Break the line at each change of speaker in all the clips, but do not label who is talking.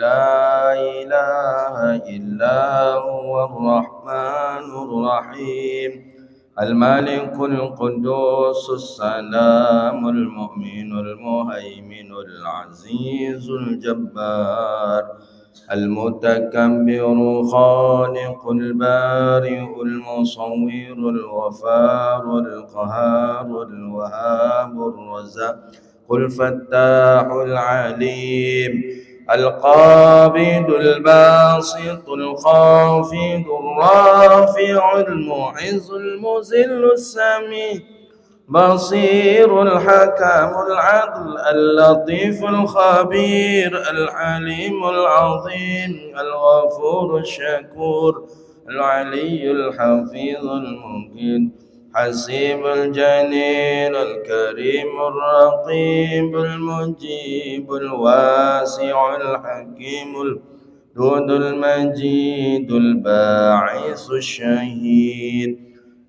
لا إله إلا هو الرحمن الرحيم الملك القدوس السلام المؤمن المهيمن العزيز الجبار المتكبر خالق البارئ المصور الغفار القهار الوهاب الرزاق الفتاح العليم القابض الباسط الخافض الرافع المعز المذل السميع بصير الحكم العدل اللطيف الخبير الحليم العظيم الغفور الشكور العلي الحفيظ المجيد حسيب الجليل الكريم الرقيب المجيب الواسع الحكيم الدود المجيد الباعث الشهيد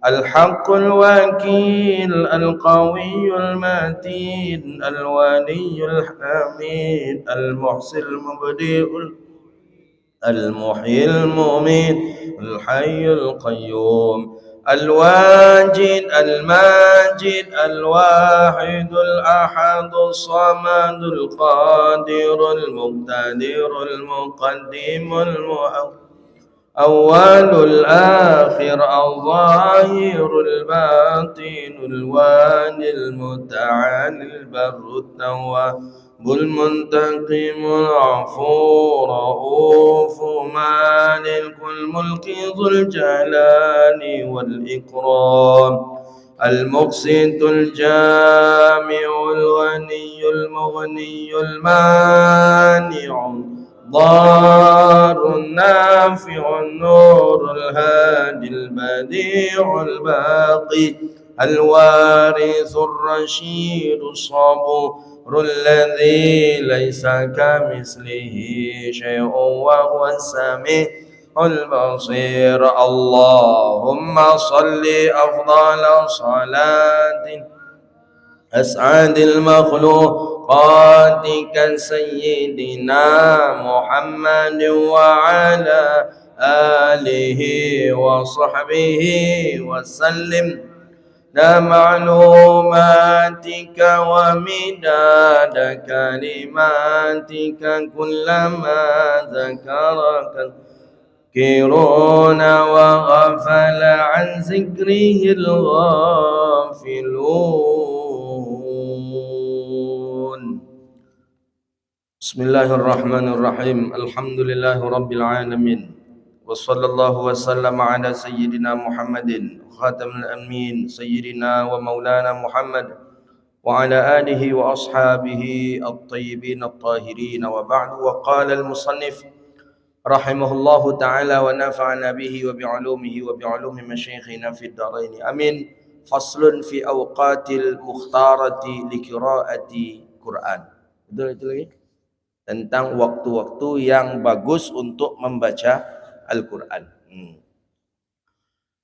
الحق الوكيل القوي المتين الولي الحميد المحسن المبدئ المحيي المميت الحي القيوم الواجد الماجد الواحد الأحد الصمد القادر المقتدر المقدم المؤخر أول الآخر الظاهر الباطن الوالي المتعالي البر التواب المنتقم العفو رؤوف مالك الملك ذو الجلال والإكرام المقسط الجامع الغني المغني المانع ضار النافع النور الهادي البديع الباقي الوارث الرشيد الصبور الذي ليس كمثله شيء وهو السميع البصير اللهم صل أفضل صلاة أسعد المخلوقات سيدنا محمد وعلى آله وصحبه وسلم معلوماتك ومداد كلماتك كلما ذكرك الذاكرون وغفل عن ذكره الغافلون. Bismillahirrahmanirrahim. Alhamdulillahi rabbil alamin. Wassallallahu wasallam ala sayyidina Muhammadin khatamil amin sayyidina wa maulana Muhammad wa ala alihi wa ashabihi at-tayyibin at-tahirin wa ba'du. Wa qala al-musannif rahimahullahu ta'ala wa nafa'ana bihi wa bi'ulumihi wa bi'ulumi masyayikhina fid dharain amin. Faslun fi awqatil mukhtarati li qiraati Quran. Betul itu lagi? Tentang waktu-waktu yang bagus untuk membaca Al-Quran.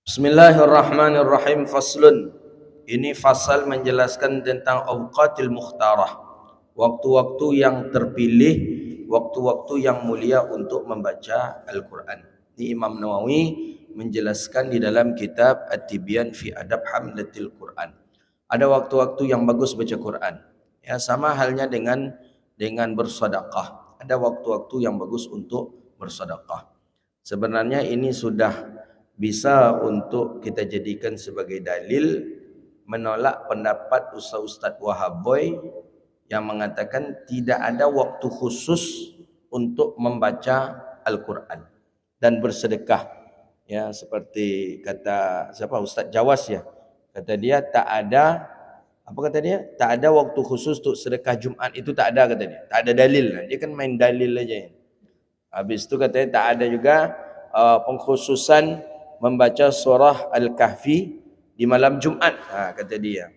Bismillahirrahmanirrahim. Faslun. Ini fasal menjelaskan tentang awqatil mukhtarah, waktu-waktu yang terpilih, waktu-waktu yang mulia untuk membaca Al-Quran. Ini Imam Nawawi menjelaskan di dalam kitab At-Tibyan fi Adab Hamlatil Quran. Ada waktu-waktu yang bagus baca Quran. Ya, sama halnya dengan bersedekah. Ada waktu-waktu yang bagus untuk bersedekah. Sebenarnya ini sudah bisa untuk kita jadikan sebagai dalil menolak pendapat Ustaz Wahaboy yang mengatakan tidak ada waktu khusus untuk membaca Al-Quran dan bersedekah. Ya, seperti kata siapa, Ustaz Jawas ya. Kata dia tak ada, apa kata dia? Tak ada waktu khusus untuk sedekah Jumat, itu tak ada kata dia. Tak ada dalil. Dia kan main dalil aja. Habis itu katanya tak ada juga pengkhususan membaca surah Al-Kahfi di malam Jumat. Kata dia.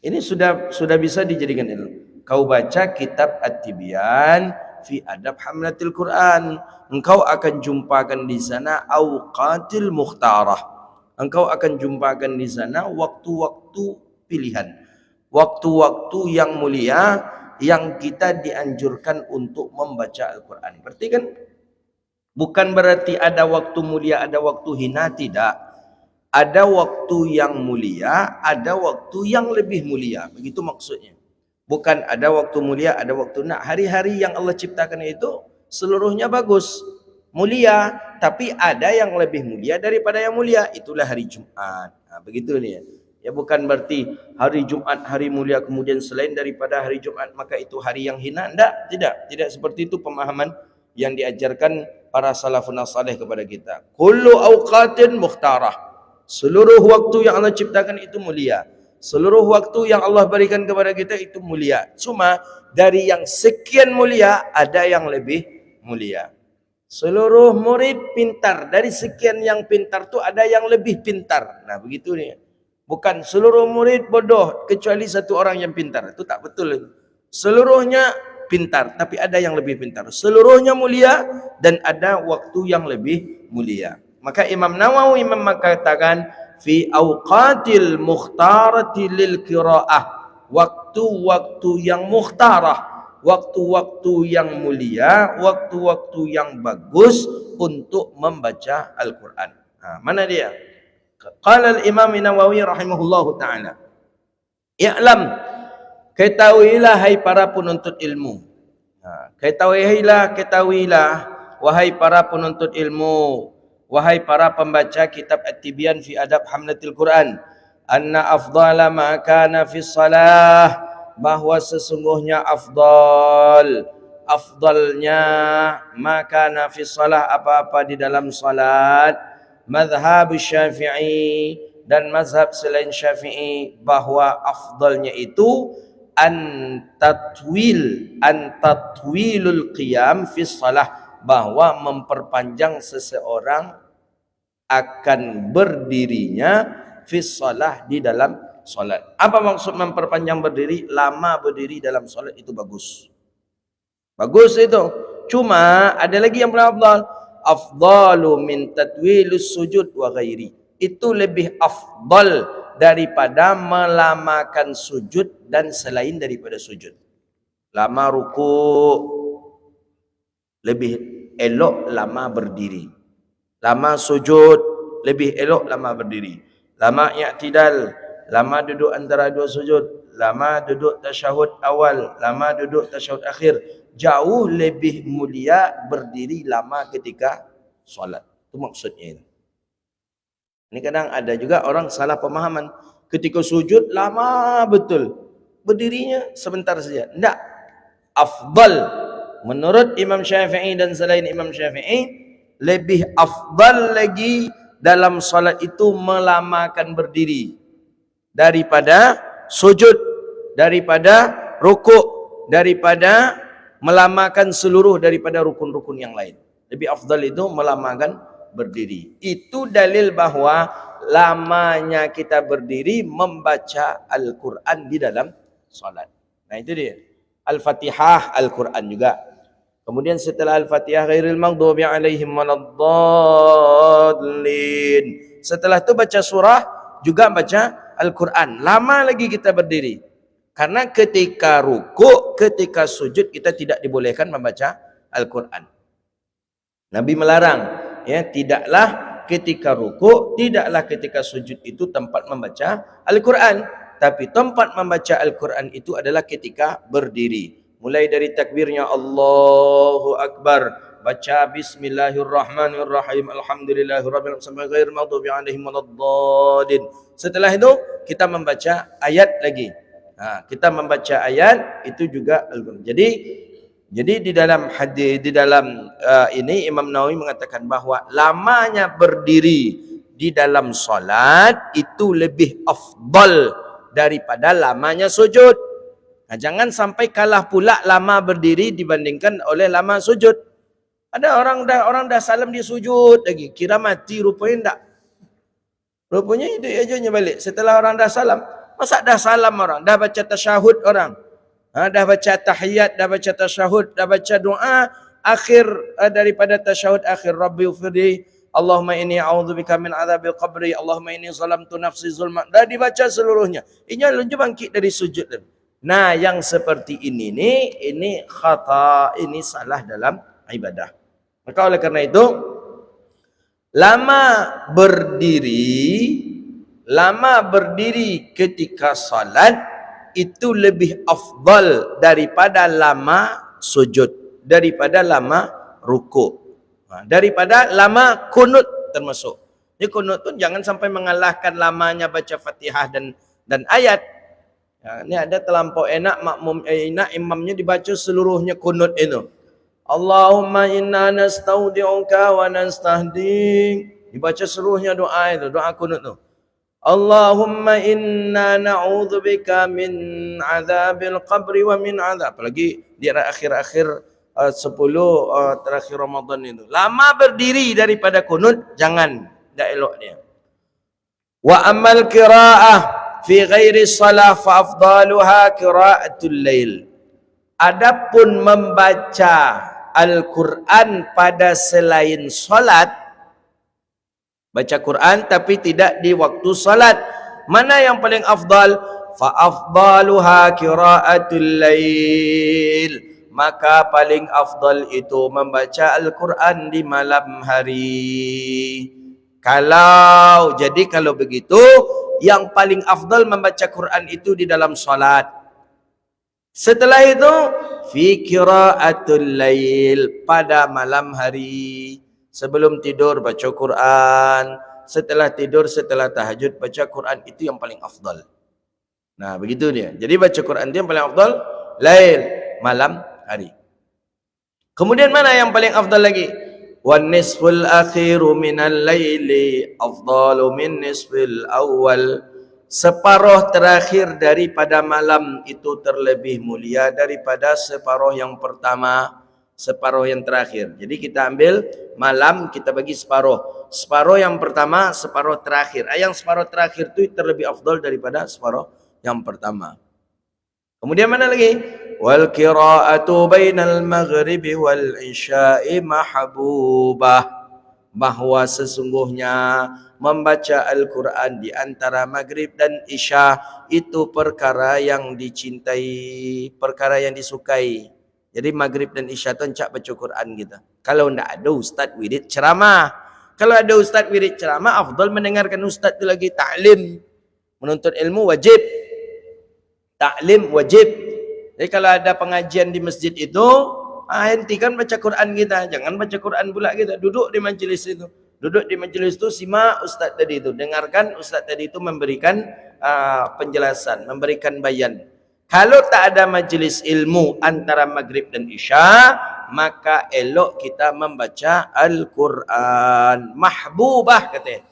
Ini sudah bisa dijadikan ilmu. Kau baca kitab At-Tibyan fi Adab Hamlatil Quran, engkau akan jumpakan di sana awqatil mukhtarah. Engkau akan jumpakan di sana waktu-waktu pilihan, waktu-waktu yang mulia yang kita dianjurkan untuk membaca Al-Quran. Berarti kan bukan berarti ada waktu mulia, ada waktu hina, tidak. Ada waktu yang mulia, ada waktu yang lebih mulia. Begitu maksudnya. Bukan ada waktu mulia, ada waktu nak. Hari-hari yang Allah ciptakan itu seluruhnya bagus, mulia, tapi ada yang lebih mulia daripada yang mulia. Itulah hari Jumat. Nah, begitu nih ya. Ya bukan berarti hari Jumat hari mulia kemudian selain daripada hari Jumat maka itu hari yang hina. Tidak seperti itu pemahaman yang diajarkan para salafun salih kepada kita. Kullu awqatin mukhtarah. Seluruh waktu yang Allah ciptakan itu mulia. Seluruh waktu yang Allah berikan kepada kita itu mulia. Cuma dari yang sekian mulia ada yang lebih mulia. Seluruh murid pintar. Dari sekian yang pintar tu ada yang lebih pintar. Nah begitu nih. Bukan seluruh murid bodoh kecuali satu orang yang pintar. Itu tak betul. Seluruhnya pintar tapi ada yang lebih pintar. Seluruhnya mulia dan ada waktu yang lebih mulia. Maka Imam Nawawi mengatakan fi awqatil mukhtarati lil qiraah, waktu-waktu yang mukhtarah, waktu-waktu yang mulia, waktu-waktu yang bagus untuk membaca Al-Quran. Nah, mana dia? Qala al-Imam Nawawi rahimahullahu taala. I'lam, ketahuilah hai para penuntut ilmu. Ketahuilah wahai para penuntut ilmu. Wahai para pembaca kitab At-Tibyan fi Adab Hamlatil Quran, anna afdala ma kana fi salah, bahwa sesungguhnya afdalnya ma kana fi salah, apa-apa di dalam salat, mazhab Syafi'i dan mazhab selain Syafi'i, bahwa afdalnya itu tatwilul qiyam fi salah, bahwa memperpanjang seseorang akan berdirinya fi shalah, di dalam solat. Apa maksud memperpanjang berdiri? Lama berdiri dalam solat itu bagus. Bagus itu. Cuma ada lagi yang paling afdal. Afdalu min tatwilus sujud wa ghairi. Itu lebih afdal daripada melamakan sujud dan selain daripada sujud. Lama ruku, lebih elok lama berdiri. Lama sujud, lebih elok lama berdiri. Lama i'tidal, lama duduk antara dua sujud. Lama duduk tasyahud awal, lama duduk tasyahud akhir. Jauh lebih mulia berdiri lama ketika solat. Itu maksudnya. Ini kadang ada juga orang salah pemahaman. Ketika sujud lama betul, berdirinya sebentar saja. Tidak. Afdal menurut Imam Syafi'i dan selain Imam Syafi'i, lebih afdal lagi dalam salat itu melamakan berdiri daripada sujud, daripada rukuk, daripada melamakan seluruh daripada rukun-rukun yang lain. Lebih afdal itu melamakan berdiri. Itu dalil bahwa lamanya kita berdiri membaca Al-Quran di dalam salat. Nah itu dia. Al-Fatihah Al-Quran juga. Kemudian setelah Al-Fatihah, ghairil maghdubi alaihim waladdallin. Setelah itu baca surah, juga baca Al-Quran. Lama lagi kita berdiri. Karena ketika rukuk, ketika sujud, kita tidak dibolehkan membaca Al-Quran. Nabi melarang, ya, tidaklah ketika rukuk, tidaklah ketika sujud itu tempat membaca Al-Quran. Tapi tempat membaca Al-Quran itu adalah ketika berdiri. Mulai dari takbirnya Allahu Akbar, baca Bismillahirrahmanirrahim, Alhamdulillahirrahmanirrahim, sampai ghairil maghdubi alaihim waladdallin. Setelah itu kita membaca ayat lagi. Kita membaca ayat itu juga Al-Quran. Jadi di dalam hadis, di dalam ini Imam Nawawi mengatakan bahwa lamanya berdiri di dalam solat itu lebih afdal daripada lamanya sujud. Jangan sampai kalah pula lama berdiri dibandingkan oleh lama sujud. Ada orang dah salam dia sujud lagi, kira mati, rupanya enggak. Rupanya itu aja balik. Setelah orang dah salam, masa dah salam orang, dah baca tasyahud orang. Dah baca tahiyat, dah baca tasyahud, dah baca doa akhir daripada tasyahud akhir, Rabbi ufirli, Allahumma inni a'udzubika min adzabil qabri, Allahumma inni zalamtu nafsi zulman. Dah dibaca seluruhnya. Ini lunjuk bangkit dari sujud. Nah, yang seperti ini nih, ini khata, ini salah dalam ibadah. Maka oleh karena itu, lama berdiri ketika salat itu lebih afdal daripada lama sujud, daripada lama ruku', daripada lama kunut termasuk. Jadi kunut tu jangan sampai mengalahkan lamanya baca Fatihah dan ayat. Ya, ini ada terlampau enak enak imamnya dibaca seluruhnya kunut itu. Allahumma inna nastaudi'uka wa nastahdik. Dibaca seluruhnya doa itu, doa kunut itu. Allahumma inna na'udzubika min azabil qabri wa min azab. Apalagi di akhir-akhir 10 terakhir Ramadan itu. Lama berdiri daripada kunut, jangan, tidak elok dia. Wa amal qiraah fi ghairi salah fa afdaluha qiraatul lail. Adapun membaca Al-Quran pada selain salat, baca Quran tapi tidak di waktu salat, mana yang paling afdal? Fa afdaluha qiraatul lail. Maka paling afdal itu membaca Al-Quran di malam hari. Kalau begitu, yang paling afdal membaca Quran itu di dalam salat. Setelah itu, fi qiraatul lail, pada malam hari. Sebelum tidur baca Quran, setelah tidur, setelah tahajud baca Quran, itu yang paling afdal. Nah, begitu dia. Jadi baca Quran itu yang paling afdal, lail, malam hari. Kemudian mana yang paling afdal lagi? Wan nisful akhiru minal laili afdalu min nisfil awal. Separuh terakhir daripada malam itu terlebih mulia daripada separuh yang pertama, separuh yang terakhir. Jadi kita ambil malam, kita bagi separuh. Separuh yang pertama, separuh terakhir. Yang separuh terakhir itu terlebih afdal daripada separuh yang pertama. Kemudian mana lagi? Wal qira'atu bainal maghribi wal isya'i mahbubah. Bahwa sesungguhnya membaca Al-Quran di antara maghrib dan isya itu perkara yang dicintai, perkara yang disukai. Jadi maghrib dan isya tu encak baca Quran kita. Kalau tidak ada ustaz wirid ceramah. Kalau ada ustaz wirid ceramah, afdal mendengarkan ustaz tu lagi ta'lim. Menuntut ilmu wajib. Ta'lim wajib. Jadi kalau ada pengajian di masjid itu, hentikan baca Quran kita. Jangan baca Quran pula kita. Duduk di majlis itu. Duduk di majlis itu, simak ustaz tadi itu. Dengarkan ustaz tadi itu memberikan penjelasan, memberikan bayan. Kalau tak ada majlis ilmu antara maghrib dan isya, maka elok kita membaca Al-Quran. Mahbubah katanya.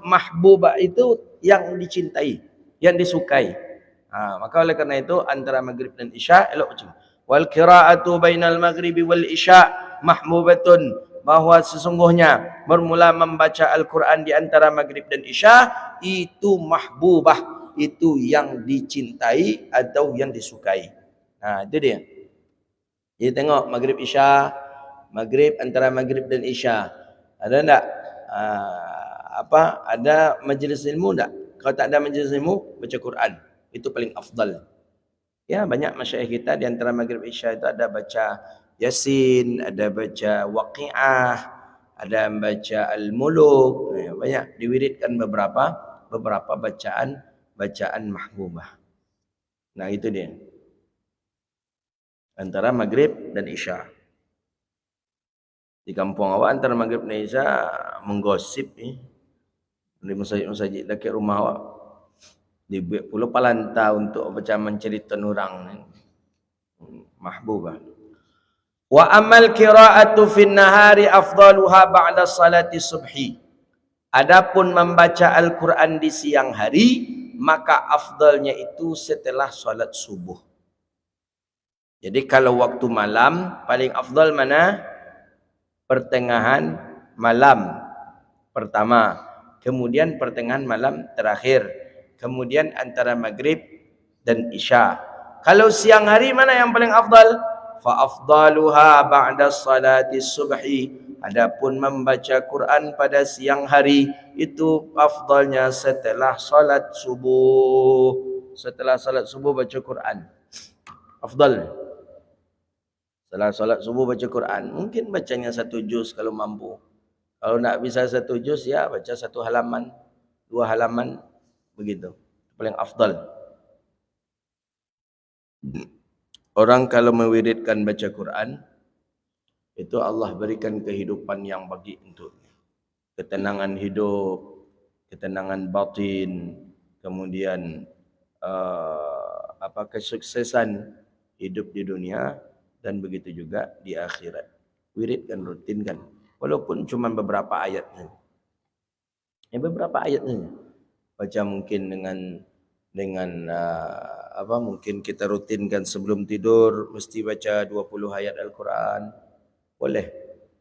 Mahbubah itu yang dicintai, yang disukai. Maka oleh kerana itu antara maghrib dan isya elok baca. Wal qira'atu bainal maghribi wal isya mahmubatun, bahwa sesungguhnya bermula membaca Al-Quran di antara maghrib dan isya itu mahbubah, itu yang dicintai atau yang disukai. Itu dia. Jadi tengok maghrib isya, maghrib, antara maghrib dan isya. Ada tak ada majlis ilmu tak? Kalau tak ada majlis ilmu, baca Quran. Itu paling afdal. Ya, banyak masyayikh kita di antara maghrib isya itu ada baca Yasin, ada baca Waqi'ah, ada baca Al-Muluk. Banyak diwiridkan beberapa bacaan mahbubah. Nah, itu dia. Antara maghrib dan isya. Di kampung awak antara maghrib dan isya menggosip ni. Di masjid-masjid dekat rumah awak. Dibuat pula palanta untuk baca mencerita orang ni. Mahbubah. Wa amal qira'atu fin nahari afdaluha ba'da salati subhi. Adapun membaca Al-Quran di siang hari, maka afdalnya itu setelah salat subuh. Jadi kalau waktu malam, paling afdal mana? Pertengahan malam pertama, kemudian pertengahan malam terakhir, kemudian antara maghrib dan isya. Kalau siang hari mana yang paling afdal? Fa afdaluha ba'da salati subhi. Adapun membaca Quran pada siang hari itu afdalnya setelah salat subuh. Setelah salat subuh baca Quran. afdal. Setelah solat subuh baca Quran, mungkin bacanya 1 juz kalau mampu. Kalau nak bisa 1 juz, ya baca 1 halaman, 2 halaman, begitu. Paling afdal. Orang kalau mewiridkan baca Quran, itu Allah berikan kehidupan yang bagi untuknya. Ketenangan hidup, ketenangan batin, kemudian kesuksesan hidup di dunia, dan begitu juga di akhirat. Wiridkan, rutinkan, walaupun cuma beberapa ayatnya. Beberapa ayatnya. Baca mungkin mungkin kita rutinkan sebelum tidur mesti baca 20 ayat Al-Quran. Boleh.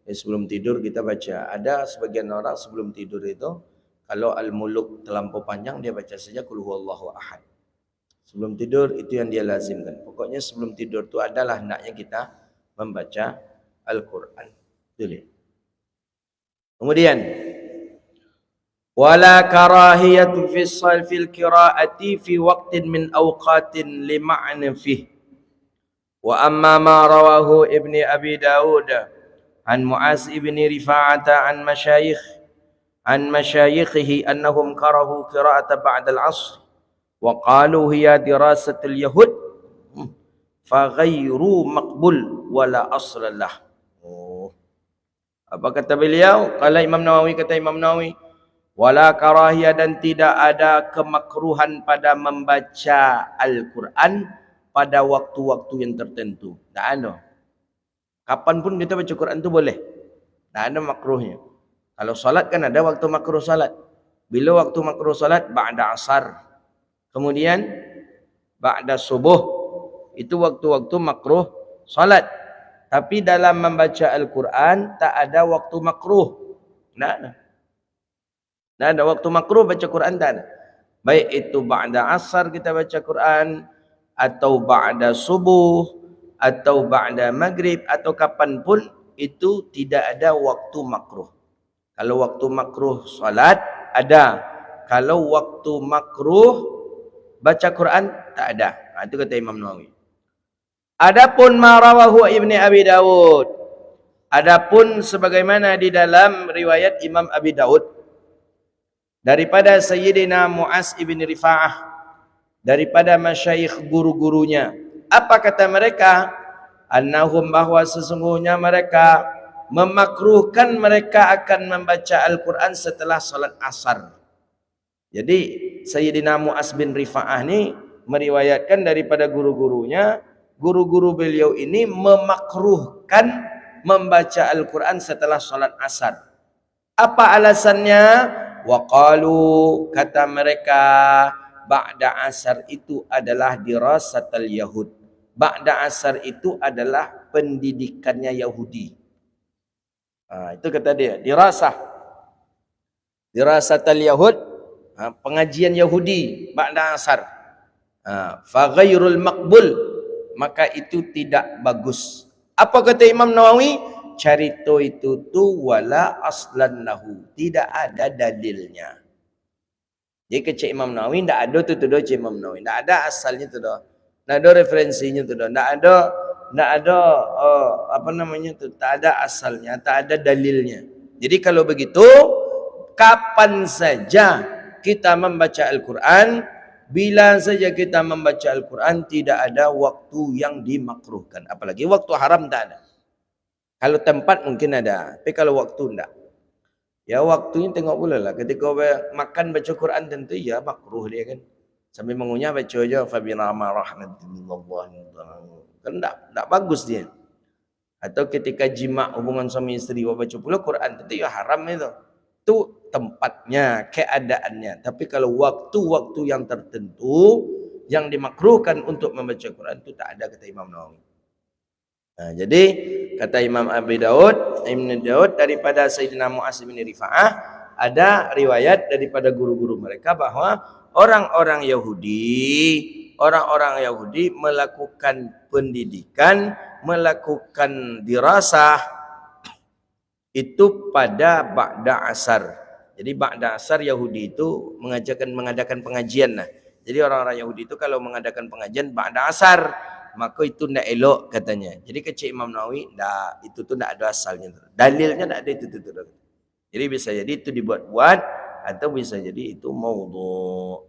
Sebelum tidur kita baca. Ada sebagian orang sebelum tidur itu, kalau Al-Muluk terlampau panjang, dia baca saja Qul huwallahu ahad. Sebelum tidur itu yang dia lazimkan. Pokoknya sebelum tidur itu adalah hendaknya kita membaca Al-Quran. Kemudian, wala karahiyatu fil qiraati fi waqtin min awqatin li ma'na fih. Wa amma ma rawahu Ibni Abi Dawud an Mu'az ibn Rifa'ata an masyayikhihi annahum karahu qira'ata ba'da al-'asr wa qalu hiya dirasatul yahud fa ghairu maqbul wala aslallah. Apa kata beliau? Kata Imam Nawawi, wala karahiyah, dan tidak ada kemakruhan pada membaca Al-Quran pada waktu-waktu yang tertentu. Tak ada. Kapan pun kita baca Quran itu boleh. Tak ada makruhnya. Kalau salat kan ada waktu makruh salat. Bila waktu makruh salat? Ba'da asar. Kemudian ba'da subuh. Itu waktu-waktu makruh salat. Tapi dalam membaca Al-Quran tak ada waktu makruh. Tak ada. Tak ada waktu makruh baca Quran, tak ada. Baik itu ba'da asar kita baca Quran, atau ba'da subuh, atau ba'da maghrib, atau kapanpun, itu tidak ada waktu makruh. Kalau waktu makruh salat, ada. Kalau waktu makruh baca Quran, tak ada. Itu kata Imam Nawawi. Adapun ma rawahu Ibni Abi Dawud. Adapun sebagaimana di dalam riwayat Imam Abi Dawud, daripada Sayyidina Mu'az ibn Rifa'ah, daripada masyayikh guru-gurunya. Apa kata mereka? Annahum, bahwa sesungguhnya mereka memakruhkan mereka akan membaca Al-Quran setelah salat asar. Jadi Sayyidina Mu'az bin Rifa'ah ni meriwayatkan daripada guru-gurunya, guru-guru beliau ini memakruhkan membaca Al-Quran setelah salat asar. Apa alasannya? Waqalu, kata mereka, ba'da asar itu adalah dirasatul Yahud. Ba'da asar itu adalah pendidikannya Yahudi. Itu kata dia, dirasatul Yahud, pengajian Yahudi ba'da asar. Fa ghairul maqbul, maka itu tidak bagus. Apa kata Imam Nawawi? Carito itu tu wala aslan lahu, tidak ada dalilnya. Jadi kecik Imam Nawawi tidak ada tu dah Imam Nawawi, tidak ada asalnya tu dah, tidak ada referensinya tu dah, tidak ada tak ada asalnya, tak ada dalilnya. Jadi kalau begitu, kapan saja kita membaca Al-Quran, bila saja kita membaca Al-Quran, tidak ada waktu yang dimakruhkan. Apalagi waktu haram tak ada. Kalau tempat mungkin ada, tapi kalau waktu tidak. Ya waktunya tengok pula lah. Ketika makan baca Quran tentu ya makruh dia kan. Sambil mengunyah baca aja fabirama rahmatullah. Kan tak bagus dia. Atau ketika jima hubungan suami isteri baca pula Quran tentu ya haram itu. Itu tempatnya, keadaannya. Tapi kalau waktu-waktu yang tertentu yang dimakruhkan untuk membaca Quran itu tak ada, kata Imam Nawawi. Jadi kata Imam Abi Dawud, daripada Sayyidina Mu'az bin Rifa'ah, ada riwayat daripada guru-guru mereka bahwa orang-orang Yahudi melakukan pendidikan, melakukan dirasah itu pada ba'da asar. Jadi ba'da asar Yahudi itu mengadakan pengajian lah. Jadi orang-orang Yahudi itu kalau mengadakan pengajian ba'da asar, maka itu tidak elok katanya. Jadi kecik Imam Nawawi, itu tu tidak ada asalnya. Dalilnya tidak ada itu. Jadi bisa jadi itu dibuat-buat atau bisa jadi itu maudhu'.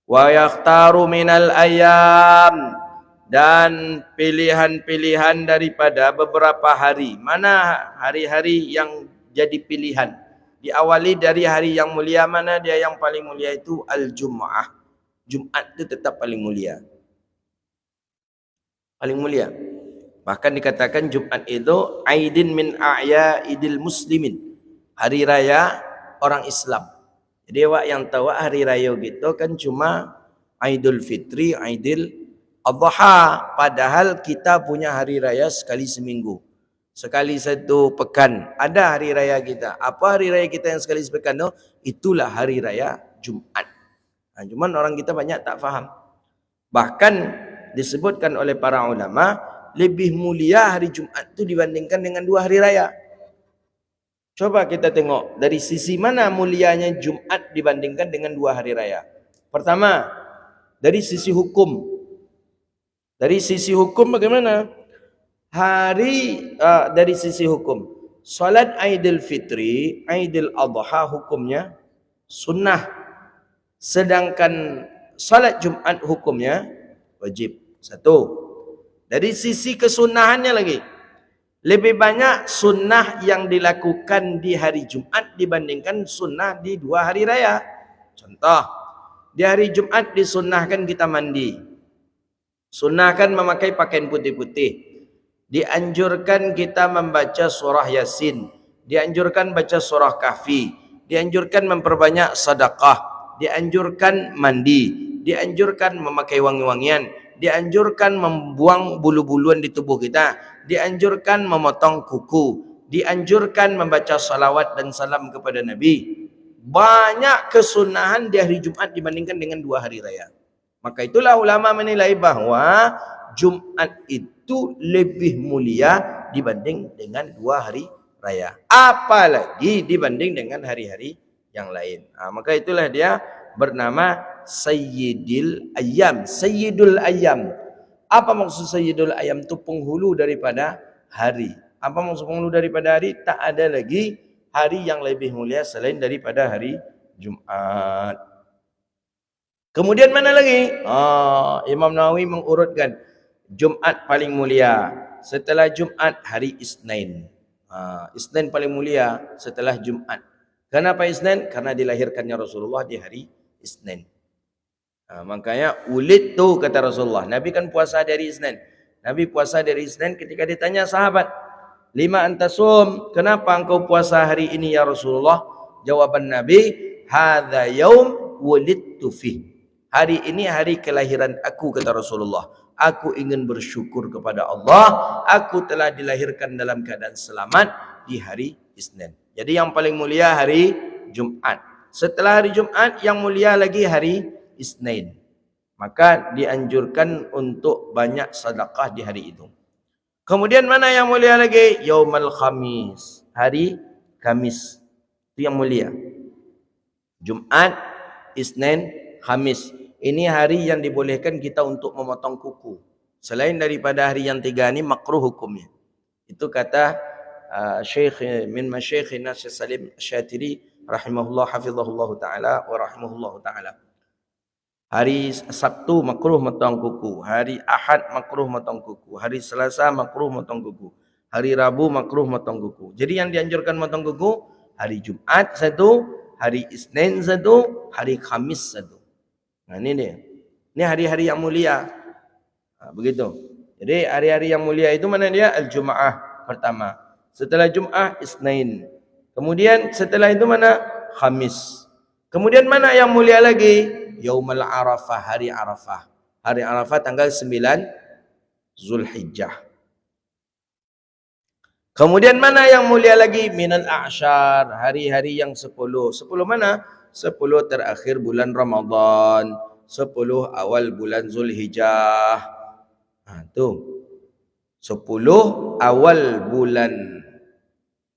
Wa yakhtaru minal ayam, dan pilihan-pilihan daripada beberapa hari. Mana hari-hari yang jadi pilihan? Diawali dari hari yang mulia. Mana dia yang paling mulia? Itu al-Jum'ah. Jumat itu tetap paling mulia. Paling mulia. Bahkan dikatakan Jumat itu aidin min a'yaidil muslimin. Hari raya orang Islam. Jadi awak yang tahu hari raya gitu kan cuma Aidul Fitri, Aidil Adha. Padahal kita punya hari raya sekali seminggu. Sekali satu pekan ada hari raya kita. Apa hari raya kita yang sekali sepekan tu? Itulah hari raya Jumat. Cuman orang kita banyak tak faham. Bahkan disebutkan oleh para ulama, lebih mulia hari Jumat itu dibandingkan dengan 2 hari raya. Coba kita tengok dari sisi mana mulianya Jumat dibandingkan dengan 2 hari raya. Pertama, dari sisi hukum. Dari sisi hukum bagaimana? Dari sisi hukum, salat Aidil Fitri, Aidil Adha hukumnya sunnah. Sedangkan salat Jumat hukumnya wajib. Satu. Dari sisi kesunahannya lagi, lebih banyak sunnah yang dilakukan di hari Jumat dibandingkan sunnah di 2 hari raya. Contoh, di hari Jumat disunnahkan kita mandi. Sunnahkan memakai pakaian putih-putih. Dianjurkan kita membaca surah Yasin. Dianjurkan baca surah Kahfi. Dianjurkan memperbanyak sedekah. Dianjurkan mandi. Dianjurkan memakai wangi-wangian. Dianjurkan membuang bulu-buluan di tubuh kita. Dianjurkan memotong kuku. Dianjurkan membaca salawat dan salam kepada Nabi. Banyak kesunahan di hari Jumat dibandingkan dengan 2 hari raya. Maka itulah ulama menilai bahawa Jumat itu lebih mulia dibanding dengan 2 hari raya. Apalagi dibanding dengan hari-hari yang lain. Maka itulah dia bernama Sayyidul Ayyam. Sayyidul Ayyam. Apa maksud Sayyidul Ayyam? Itu penghulu daripada hari. Apa maksud penghulu daripada hari? Tak ada lagi hari yang lebih mulia selain daripada hari Jumat. Kemudian mana lagi? Imam Nawawi mengurutkan Jumat paling mulia. Setelah Jumat hari Isnin. Isnin paling mulia setelah Jumat. Kenapa Isnin? Karena dilahirkannya Rasulullah di hari Isnin. Makanya ulid tu kata Rasulullah. Nabi kan puasa dari Isnin. Nabi puasa dari Isnin ketika ditanya sahabat, "Lima antasum? Kenapa engkau puasa hari ini ya Rasulullah?" Jawaban Nabi, "Hadza yaum wulidtu fi." Hari ini hari kelahiran aku kata Rasulullah. Aku ingin bersyukur kepada Allah. Aku telah dilahirkan dalam keadaan selamat di hari Isnin. Jadi yang paling mulia hari Jumat. Setelah hari Jumat yang mulia lagi hari Isnin. Maka dianjurkan untuk banyak sedekah di hari itu. Kemudian mana yang mulia lagi? Yaumul Khamis. Hari Kamis. Itu yang mulia. Jumat, Isnin, Khamis. Ini hari yang dibolehkan kita untuk memotong kuku. Selain daripada hari yang 3 ini makruh hukumnya. Itu kata Syekh min masyayikhina Syekh Salim Syatiri rahimahullah hafizahullah taala wa rahimahullah taala. Hari Sabtu makruh motong kuku, hari Ahad makruh motong kuku, hari Selasa makruh motong kuku, hari Rabu makruh motong kuku. Jadi yang dianjurkan motong kuku hari Jumat 1, hari Isnin 1, hari Khamis 1. Nah ini dia. Ini hari-hari yang mulia. Begitu. Jadi hari-hari yang mulia itu mana dia? Al-Jum'ah pertama. Setelah Jum'ah Isnin. Kemudian setelah itu mana? Khamis. Kemudian mana yang mulia lagi? Yaumul Arafah, hari Arafah. Hari Arafah tanggal 9 Zulhijjah. Kemudian mana yang mulia lagi? Minal A'syar, hari-hari yang 10. 10 mana? 10 terakhir bulan Ramadan, 10 awal bulan Zulhijjah. Tuh. 10 awal bulan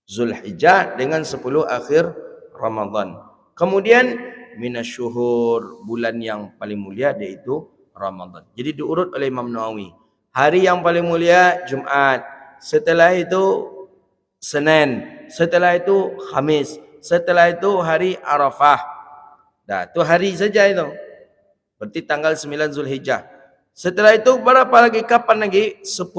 Zulhijjah dengan 10 akhir Ramadan. Kemudian minasyuhur, bulan yang paling mulia yaitu Ramadan. Jadi diurut oleh Imam Nawawi. Hari yang paling mulia Jumat. Setelah itu Senin. Setelah itu Khamis. Setelah itu hari Arafah. Dah, tu hari saja itu. Berarti tanggal 9 Zulhijjah. Setelah itu berapa lagi? Kapan lagi? 10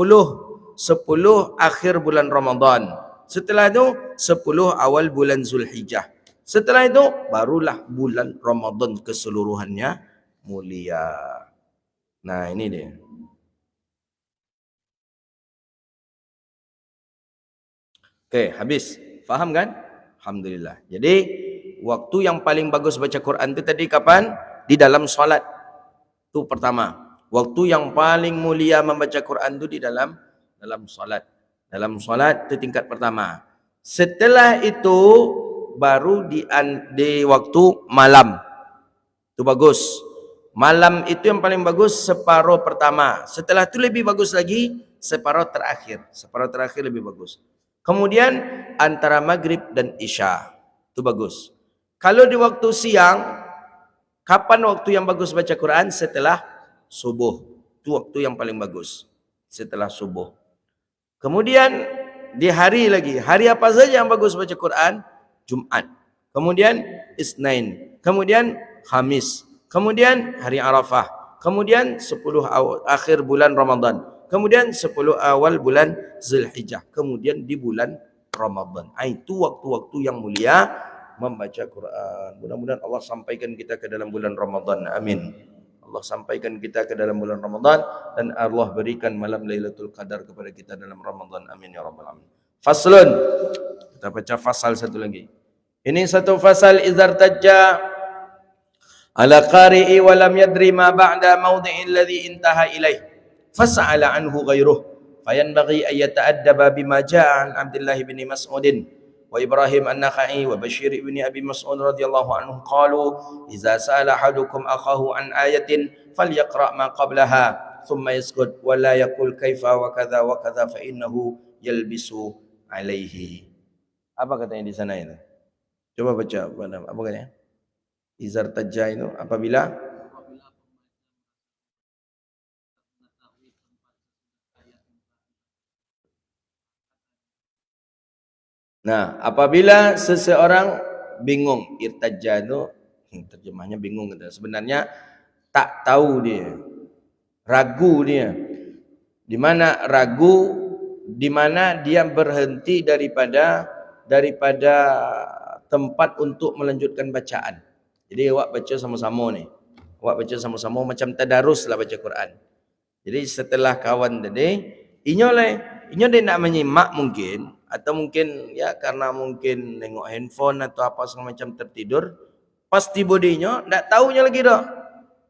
akhir bulan Ramadan. Setelah itu 10 awal bulan Zulhijjah. Setelah itu barulah bulan Ramadan keseluruhannya mulia. Nah, ini dia. Oke, habis. Faham kan? Alhamdulillah. Jadi, waktu yang paling bagus baca Quran itu tadi kapan? Di dalam solat. Itu pertama. Waktu yang paling mulia membaca Quran itu di dalam solat. Dalam solat itu tingkat pertama. Setelah itu baru di waktu malam. Itu bagus. Malam itu yang paling bagus separuh pertama. Setelah itu lebih bagus lagi separuh terakhir. Separuh terakhir lebih bagus. Kemudian antara maghrib dan isya. Itu bagus. Kalau di waktu siang, kapan waktu yang bagus baca Quran? Setelah subuh. Itu waktu yang paling bagus. Setelah subuh. Kemudian di hari lagi. Hari apa saja yang bagus baca Quran? Jumat. Kemudian Isnin. Kemudian Khamis. Kemudian hari Arafah. Kemudian 10 akhir bulan Ramadan. Kemudian 10 awal bulan Zulhijjah. Kemudian di bulan Ramadan. Itu waktu-waktu yang mulia membaca Quran. Mudah-mudahan Allah sampaikan kita ke dalam bulan Ramadan. Amin. Allah sampaikan kita ke dalam bulan Ramadan dan Allah berikan malam Lailatul Qadar kepada kita dalam Ramadan. Amin ya rabbal alamin. Faslun. Kita baca fasal satu lagi. Ini satu fasal izar tajja ala qari'i wa lam yadri ma ba'da mawdi'i alladhi intaha ilaih. Fas'ala anhu ghairuh fayanbaghi an yata'addaba bima ja'a an Abdullah bin Mas'ud wa Ibrahim an-Nakhai wa Bashir bin Abi Mas'ud radhiyallahu anhu qalu idza sa'ala ahadukum akhahu an ayatin falyaqra' ma qablaha thumma yaskut wa la yaqul kaifa wa kadza fa innahu yalbisu alaihi. Apa katanya di sana itu? Coba baca apa katanya? Izar tajja itu apabila apabila seseorang bingung, irtajja itu terjemahnya bingung gitu. Sebenarnya tak tahu dia, ragu dia. Di mana ragu, di mana dia berhenti daripada tempat untuk melanjutkan bacaan. Jadi awak baca sama-sama ni. Awak baca sama-sama macam tadarus lah baca Quran. Jadi setelah kawan tadi, inyo dia nak menyimak mungkin, atau mungkin ya karena mungkin nengok handphone atau apa segala macam tertidur, pasti bodinya tak tahunya lagi dah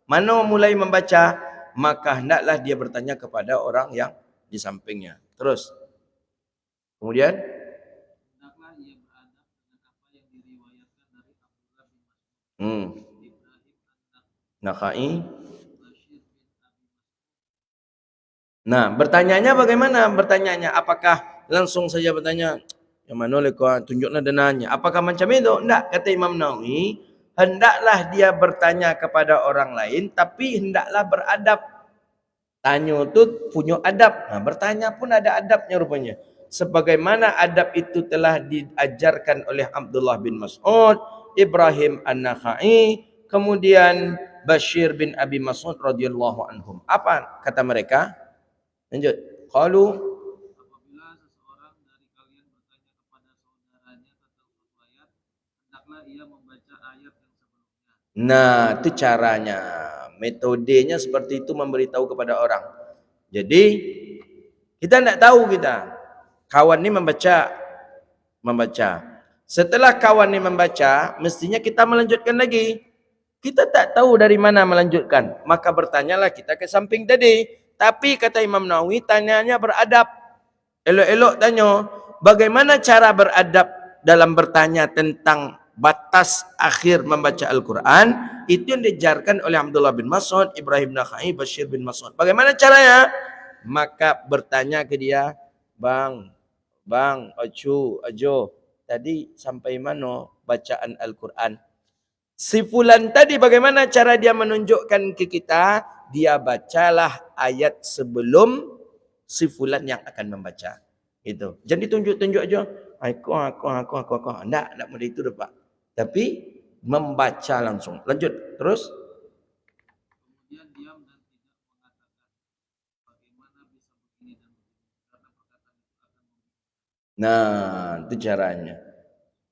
mana mulai membaca, maka hendaklah dia bertanya kepada orang yang di sampingnya. Terus kemudian Nakhai. Nah, bertanyanya bagaimana? Bertanyanya apakah langsung saja bertanya, yang mana leh kau tunjuklah dananya? Apakah macam itu? Enggak, kata Imam Nawawi, hendaklah dia bertanya kepada orang lain, tapi hendaklah beradab. Tanya tu punya adab. Nah, bertanya pun ada adabnya rupanya. Sebagaimana adab itu telah diajarkan oleh Abdullah bin Mas'ud, Ibrahim an-Nakhai, kemudian Bashir bin Abi Mas'ud radhiyallahu anhum. Apa kata mereka? Lanjut. Qalu apabila seseorang dari kalian bertanya kepada saudaranya tentang suatu ayat, hendaklah ia membaca ayat yang sebelumnya. Nah, itu caranya. Metodenya seperti itu memberitahu kepada orang. Jadi kita tidak tahu kita. Kawan ni membaca. Setelah kawan ni membaca, mestinya kita melanjutkan lagi. Kita tak tahu dari mana melanjutkan. Maka bertanyalah kita ke samping tadi. Tapi kata Imam Nawawi, tanyanya beradab. Elok-elok tanya, bagaimana cara beradab dalam bertanya tentang batas akhir membaca Al-Quran? Itu yang diajarkan oleh Abdullah bin Mas'ud, Ibrahim Nakhai, Bashir bin Mas'ud. Bagaimana caranya? Maka bertanya ke dia, Bang, Ajo, tadi sampai mana bacaan Al-Quran? Si fulan tadi bagaimana cara dia menunjukkan ke kita? dia bacalah ayat sebelum si fulan yang akan membaca. Itu. Jangan ditunjuk-tunjuk aja. Aku. Enggak model itu dah, Pak. Tapi membaca langsung. Lanjut. Terus.
Kemudian diam dan tidak mengatakan bagaimana bisa begini dan begini karena perkataan itu akan membuat.
Nah, itu caranya.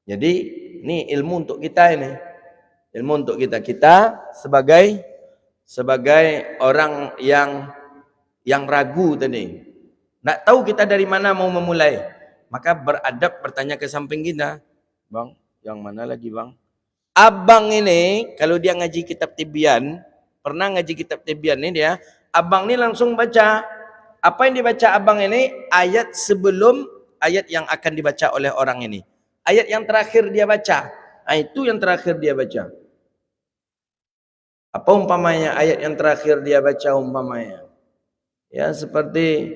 Jadi, ini ilmu untuk kita ini. Ilmu untuk kita. Kita sebagai orang yang ragu tadi. Nak tahu kita dari mana mau memulai. Maka beradab bertanya ke samping kita. Bang, yang mana lagi bang? Abang ini, kalau dia ngaji kitab Tibyan, pernah ngaji kitab Tibyan ini dia, abang ini langsung baca. Apa yang dibaca abang ini? Ayat sebelum ayat yang akan dibaca oleh orang ini. Ayat yang terakhir dia baca. Nah, itu yang terakhir dia baca. Apa umpamanya ayat yang terakhir dia baca umpamanya? Ya, seperti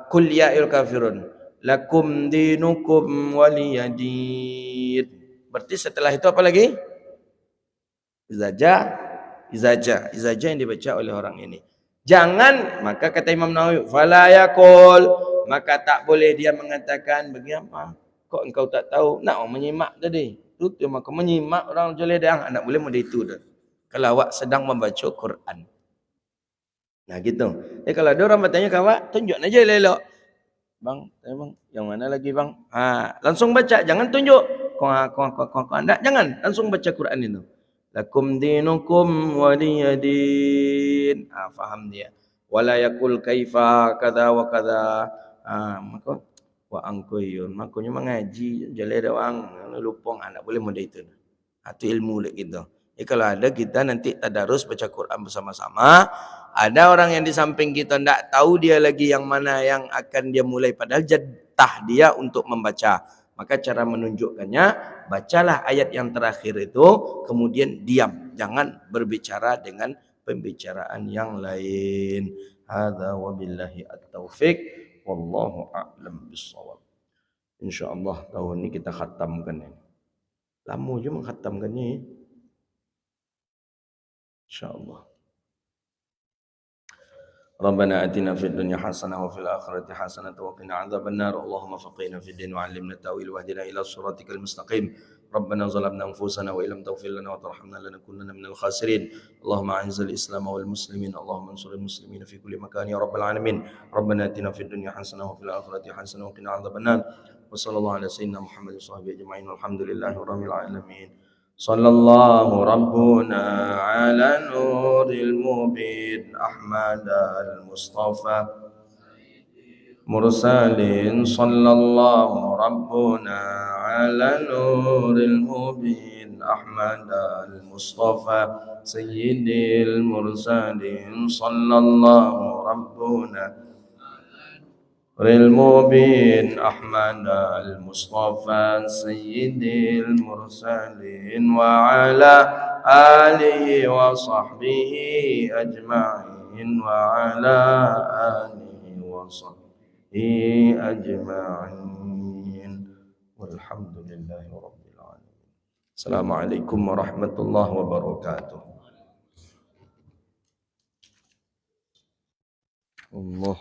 Qul ya ayyuhal kafirun lakum dinukum waliyadin. Berarti setelah itu apa lagi? Izaja yang dibaca oleh orang ini. Jangan, maka kata Imam Nawawi, fala yaqul, maka tak boleh dia mengatakan bagaimana? Kok engkau tak tahu? Nak menyimak tadi. Itu maka menyimak orang jeledang, anak boleh model itu dah. Kalau awak sedang membaca Quran. Nah gitu. Kalau ada orang bertanya ke awak, tunjuk aja elok. Bang, yang mana lagi bang? Langsung baca, jangan tunjuk. Enggak, jangan, langsung baca Quran itu. Lakum dinukum waliyadin. Faham dia. Wala yakul kaifa kada wa kada. Maka wa angkoyun, makanya mengaji jale doang, lupong anak boleh modal itu. Itu ilmu lek gitu. Kalau ada kita nanti tadarus baca Quran bersama-sama. Ada orang yang di samping kita tidak tahu dia lagi yang mana yang akan dia mulai. Padahal jatah dia untuk membaca. Maka cara menunjukkannya, bacalah ayat yang terakhir itu, kemudian diam. Jangan berbicara dengan pembicaraan yang lain. Hadza wabillahi at-taufiq. Wallahu a'lam bissawab. InsyaAllah tahun ini kita khatamkan ini. Lama je mengkhatamkannya. InsyaAllah. ربنا آتنا في الدنيا حسنة وفي الآخرة حسنة وقنا عذاب النار اللهم فقهنا في الدين وعلمنا التأويل واهدنا إلى صراطك المستقيم ربنا ظلمنا أنفسنا وإن لم تغفر لنا وترحمنا لنكونن من الخاسرين اللهم أعز الإسلام والمسلمين اللهم انصر المسلمين في كل مكان يا رب العالمين ربنا آتنا في الدنيا حسنة وفي الآخرة حسنة وقنا عذاب النار وصلى الله على سيدنا محمد وصحبه أجمعين والحمد لله رب العالمين صلى الله ربنا على نور المبين أحمد المصطفى مرسل صلى الله ربنا على نور المبين أحمد المصطفى سيد المرسلين صلى الله ربنا المبين أحمد المصطفى سيد المرسلين وعلى آله وصحبه أجمعين وعلى آله وصحبه أجمعين والحمد لله رب العالمين السلام عليكم ورحمة الله وبركاته الله